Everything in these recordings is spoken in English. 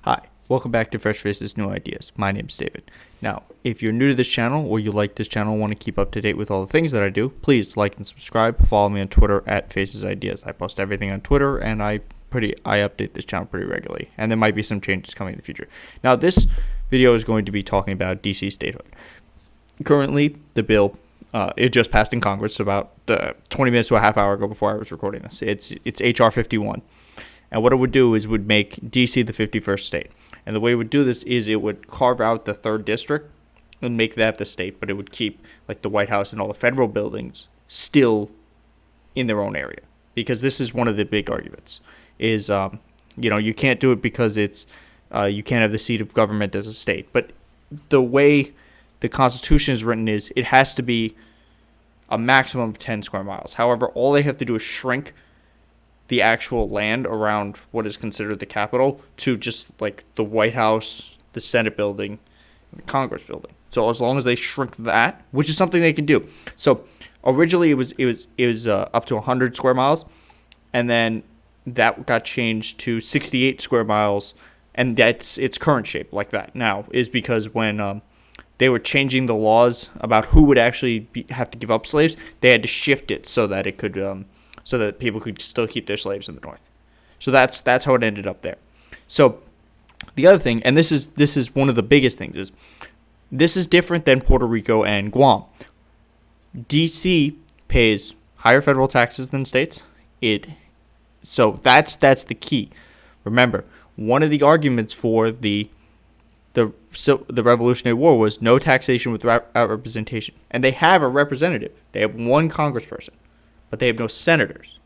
Hi, welcome back to Fresh Faces New Ideas. My name's David. Now, if you're new to this channel or you like this channel and want to keep up to date with all the things that I do, please like and subscribe. Follow me on Twitter at Faces Ideas. I post everything on Twitter and I update this channel pretty regularly. And there might be some changes coming in the future. Now, this video is going to be talking about DC statehood. Currently, the bill it just passed in Congress about 20 minutes to a half hour ago before I was recording this. It's HR 51. And what it would do is would make DC the 51st state. And the way it would do this is it would carve out the 3rd district and make that the state, but it would keep like the White House and all the federal buildings still in their own area. Because this is one of the big arguments is, you can't do it because it's, you can't have the seat of government as a state. But the way the Constitution is written is it has to be a maximum of 10 square miles. However, all they have to do is shrink the actual land around what is considered the Capitol to just like the White House, the Senate building, and the Congress building. So as long as they shrink that, which is something they can do. So originally it was up to 100 square miles, and then that got changed to 68 square miles, and that's its current shape like that now is because when they were changing the laws about who would actually have to give up slaves, they had to shift it so that it could so that people could still keep their slaves in the North. So that's how it ended up there. So the other thing, and this is one of the biggest things, is this is different than Puerto Rico and Guam. DC pays higher federal taxes than states. So that's the key. Remember, one of the arguments for the Revolutionary War was no taxation without representation, and they have a representative. They have one congressperson, but they have no senators.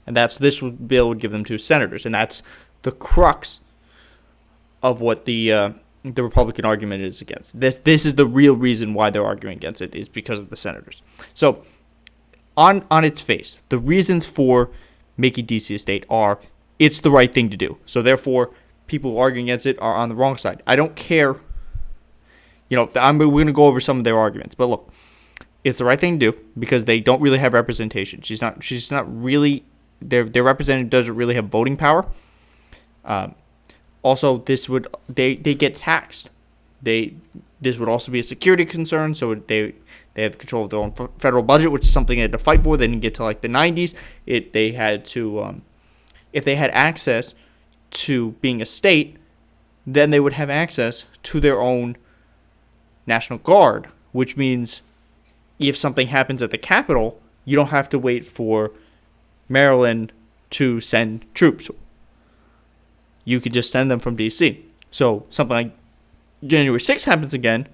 And this bill would give them 2 senators, and that's the crux of what the Republican argument is against. This is the real reason why they're arguing against it, is because of the senators. So on its face, the reasons for making DC a state are it's the right thing to do. So therefore, people arguing against it are on the wrong side. I don't care. We're going to go over some of their arguments, but look. It's the right thing to do because they don't really have representation. She's not really their representative doesn't really have voting power. Also, they get taxed. This would also be a security concern. So they have control of their own federal budget, which is something they had to fight for. They didn't get to like the 90s. They had to if they had access to being a state, then they would have access to their own National Guard, which means if something happens at the Capitol, you don't have to wait for Maryland to send troops. You could just send them from D.C. So something like January 6th happens again,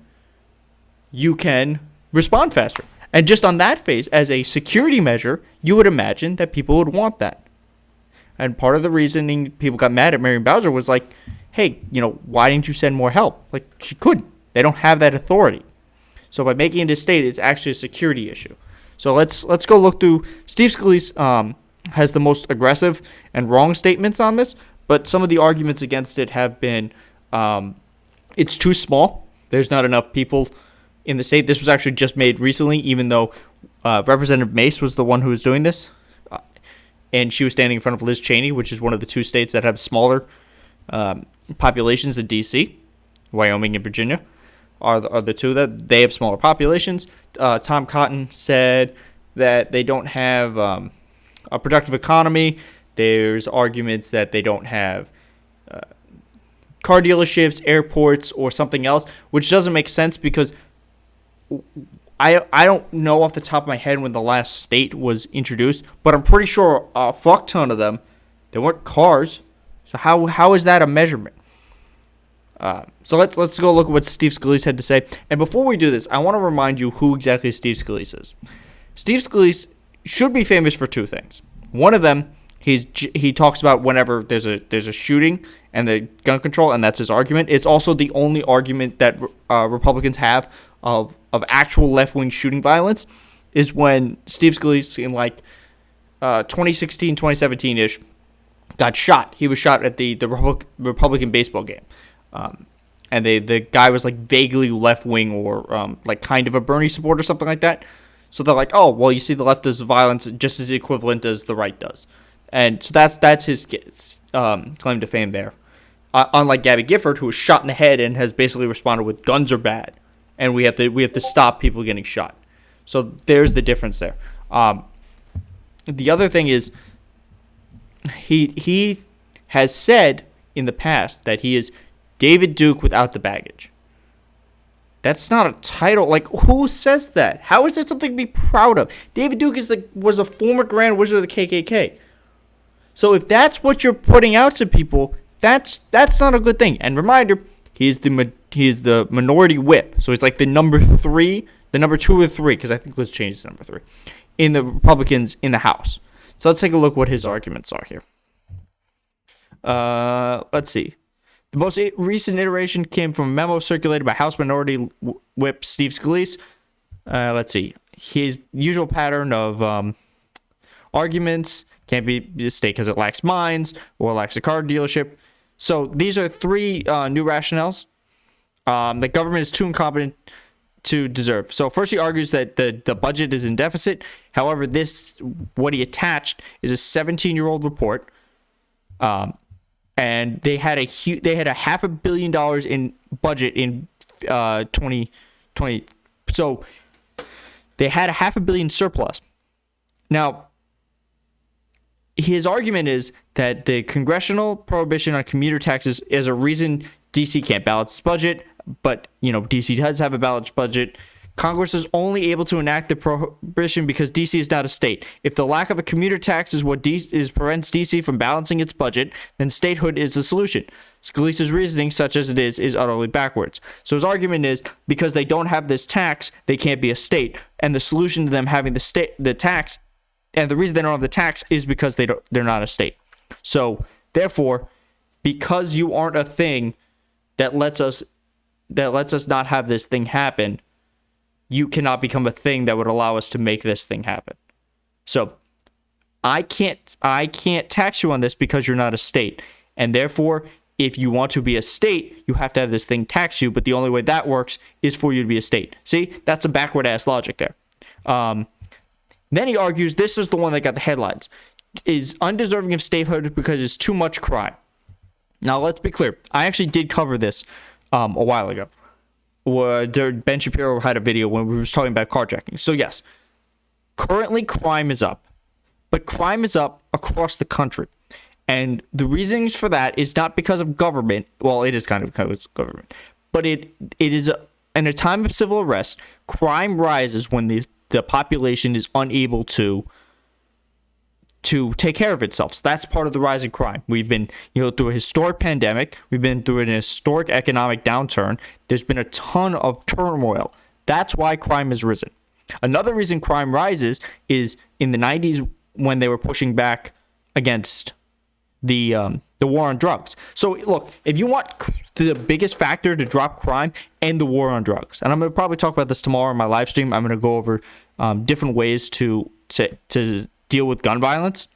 you can respond faster. And just on that phase, as a security measure, you would imagine that people would want that. And part of the reasoning people got mad at Marion Bowser was like, hey, why didn't you send more help? Like, she couldn't. They don't have that authority. So by making it a state, it's actually a security issue. So let's go look through. Steve Scalise has the most aggressive and wrong statements on this, but some of the arguments against it have been it's too small. There's not enough people in the state. This was actually just made recently, even though Representative Mace was the one who was doing this. And she was standing in front of Liz Cheney, which is one of the 2 states that have smaller populations than D.C., Wyoming and Virginia. Are the 2 that they have smaller populations. Tom Cotton said that they don't have a productive economy. There's arguments that they don't have car dealerships, airports, or something else, which doesn't make sense because I don't know off the top of my head when the last state was introduced, but I'm pretty sure a fuck ton of them, they weren't cars. So how is that a measurement? So let's go look at what Steve Scalise had to say. And before we do this, I want to remind you who exactly Steve Scalise is. Steve Scalise should be famous for 2 things. One of them, he talks about whenever there's a shooting and the gun control, and that's his argument. It's also the only argument that Republicans have of actual left-wing shooting violence is when Steve Scalise in like 2016, 2017-ish got shot. He was shot at the Republican baseball game. And the guy was like vaguely left wing or like kind of a Bernie supporter or something like that. So they're like, oh, well, you see, the left does violence just as equivalent as the right does. And so that's his claim to fame there. unlike Gabby Gifford, who was shot in the head and has basically responded with guns are bad, and we have to stop people getting shot. So there's the difference there. The other thing is he has said in the past that he is David Duke without the baggage. That's not a title. Like, who says that? How is that something to be proud of? David Duke was a former Grand Wizard of the KKK. So if that's what you're putting out to people, that's not a good thing. And reminder, he's the minority whip. So he's like the number 2 or 3, because I think let's change to number 3 in the Republicans in the House. So let's take a look what his arguments are here. Let's see. The most recent iteration came from a memo circulated by House Minority Whip Steve Scalise. Let's see. His usual pattern of arguments: can't be a state because it lacks mines or lacks a car dealership. So these are 3 new rationales. The government is too incompetent to deserve. So first he argues that the budget is in deficit. However, what he attached is a 17-year-old report. And they had a $500 million in budget in 2020. So they had a $500 million surplus. Now, his argument is that the congressional prohibition on commuter taxes is a reason DC can't balance its budget, but DC does have a balanced budget. Congress is only able to enact the prohibition because DC is not a state. If the lack of a commuter tax is what prevents DC from balancing its budget, then statehood is the solution. Scalise's reasoning, such as it is utterly backwards. So his argument is because they don't have this tax, they can't be a state, and the solution to them having the tax, and the reason they don't have the tax is because they're not a state. So therefore, because you aren't a thing that lets us not have this thing happen, you cannot become a thing that would allow us to make this thing happen. So I can't tax you on this because you're not a state. And therefore, if you want to be a state, you have to have this thing tax you. But the only way that works is for you to be a state. See, that's a backward ass logic there. Then he argues, this is the one that got the headlines, is undeserving of statehood because it's too much crime. Now, let's be clear. I actually did cover this a while ago. Ben Shapiro had a video when we were talking about carjacking. So yes, currently crime is up, but crime is up across the country. And the reasons for that is not because of government. Well, it is kind of because of government, but it is in a time of civil unrest, crime rises when the population is unable to take care of itself. So that's part of the rise in crime. We've been, through a historic pandemic. We've been through an historic economic downturn. There's been a ton of turmoil. That's why crime has risen. Another reason crime rises is in the 90s when they were pushing back against the war on drugs. So look, if you want the biggest factor to drop crime, end the war on drugs. And I'm going to probably talk about this tomorrow in my live stream. I'm going to go over different ways to deal with gun violence.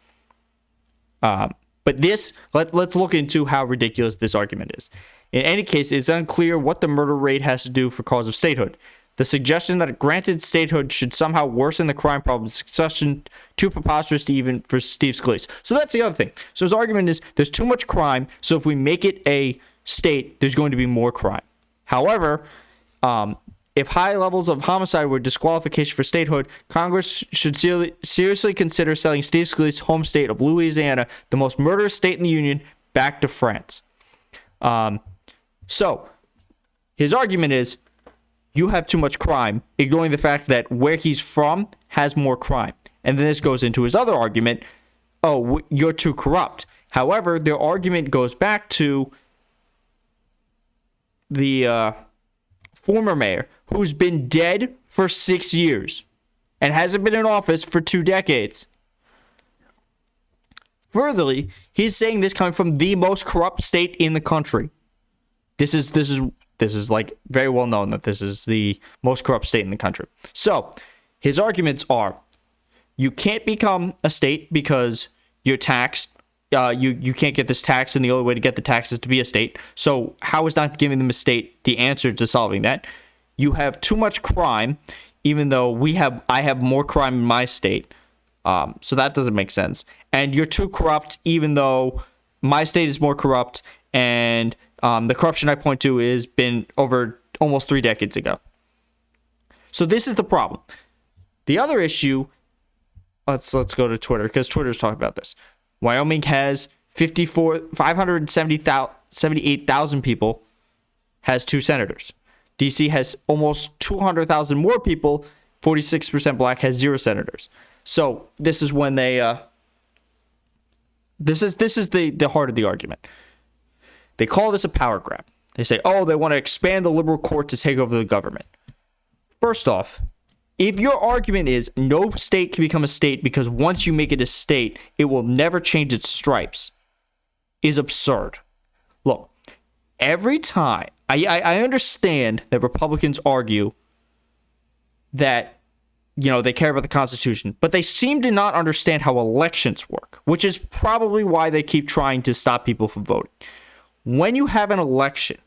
But let's look into how ridiculous this argument is. In any case, it's unclear what the murder rate has to do for cause of statehood. The suggestion that a granted statehood should somehow worsen the crime problem is suggestion too preposterous to even for Steve Scalise. So that's the other thing. So his argument is there's too much crime, so if we make it a state, there's going to be more crime. However, if high levels of homicide were disqualification for statehood, Congress should seriously consider selling Steve Scalise's home state of Louisiana, the most murderous state in the Union, back to France. So his argument is you have too much crime, ignoring the fact that where he's from has more crime. And then this goes into his other argument, you're too corrupt. However, their argument goes back to the former mayor who's been dead for 6 years and hasn't been in office for 2 decades. Furtherly, he's saying this coming from the most corrupt state in the country. This is like very well known that this is the most corrupt state in the country. So his arguments are, you can't become a state because you're taxed. You can't get this tax, and the only way to get the tax is to be a state. So how is not giving them a state the answer to solving that? You have too much crime, even though I have more crime in my state. So that doesn't make sense. And you're too corrupt, even though my state is more corrupt, And the corruption I point to has been over almost 3 decades ago. So this is the problem. The other issue, let's go to Twitter, because Twitter's talking about this. Wyoming has 578,000 people, has 2 senators. DC has almost 200,000 more people, 46% black, has 0 senators. So this is when they this is the heart of the argument. They call this a power grab. They say, oh, they want to expand the liberal court to take over the government. First off, if your argument is no state can become a state because once you make it a state, it will never change its stripes, is absurd. Look, every time, I understand that Republicans argue that, they care about the Constitution, but they seem to not understand how elections work, which is probably why they keep trying to stop people from voting. When you have an election,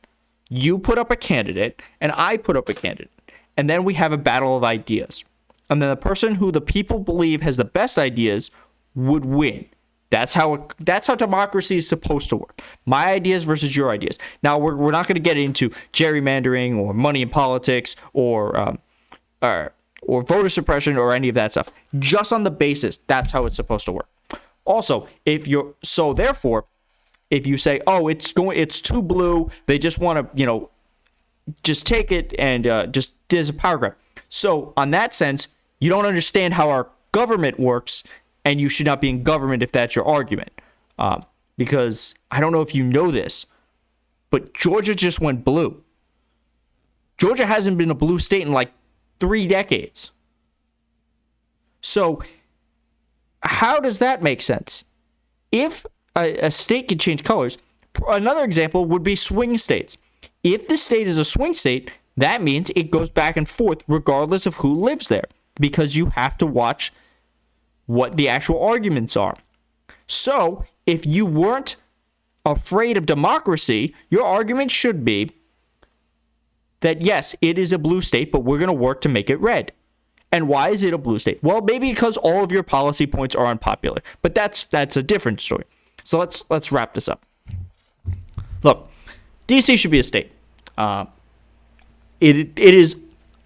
you put up a candidate and I put up a candidate, and then we have a battle of ideas. And then the person who the people believe has the best ideas would win. That's how democracy is supposed to work. My ideas versus your ideas. Now, we're not going to get into gerrymandering or money in politics or voter suppression or any of that stuff. Just on the basis, that's how it's supposed to work. Also, if you say, oh, it's too blue, they just want to, just take it and just there's a power grab. So on that sense, you don't understand how our government works, and you should not be in government if that's your argument. Because I don't know if you know this, but Georgia just went blue. Georgia hasn't been a blue state in like 3 decades. So how does that make sense? If a state can change colors, another example would be swing states. If the state is a swing state, that means it goes back and forth regardless of who lives there, because you have to watch what the actual arguments are. So if you weren't afraid of democracy, your argument should be that yes, it is a blue state, but we're going to work to make it red. And why is it a blue state? Well, maybe because all of your policy points are unpopular, but that's a different story. So let's wrap this up. Look, DC should be a state. It is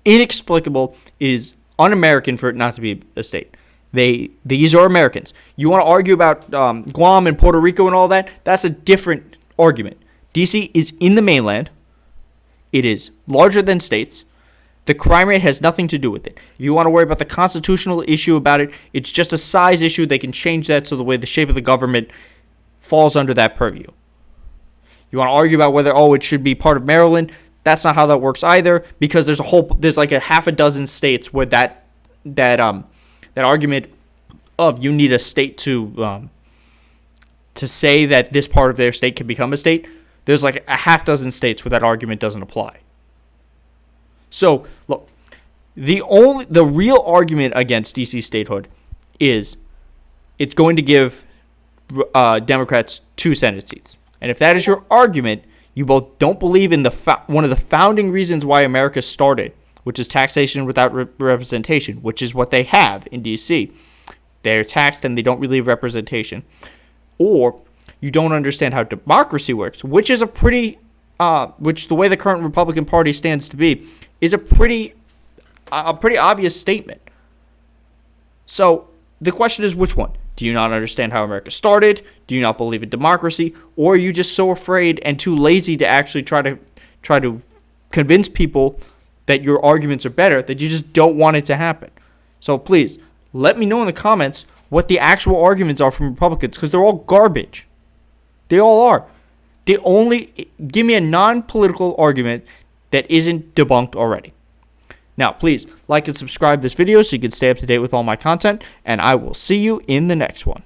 inexplicable, it is un-American for it not to be a state. These are Americans. You want to argue about Guam and Puerto Rico and all that? That's a different argument. DC is in the mainland. It is larger than states. The crime rate has nothing to do with it. If you want to worry about the constitutional issue about it, it's just a size issue. They can change that so the way the shape of the government falls under that purview. You want to argue about whether, it should be part of Maryland? That's not how that works either, because there's like a half a dozen states where that argument of you need a state to say that this part of their state can become a state, there's like a half dozen states where that argument doesn't apply. So, look, the real argument against DC statehood is it's going to give Democrats 2 Senate seats. And if that is your argument, you both don't believe in one of the founding reasons why America started, which is taxation without representation, which is what they have in D.C. They're taxed and they don't really have representation. Or you don't understand how democracy works, which is which the way the current Republican Party stands to be, is a pretty obvious statement. So the question is, which one? Do you not understand how America started? Do you not believe in democracy? Or are you just so afraid and too lazy to actually try to convince people that your arguments are better that you just don't want it to happen? So please, let me know in the comments what the actual arguments are from Republicans, because they're all garbage. They all are. Give me a non-political argument that isn't debunked already. Now, please like and subscribe this video so you can stay up to date with all my content, and I will see you in the next one.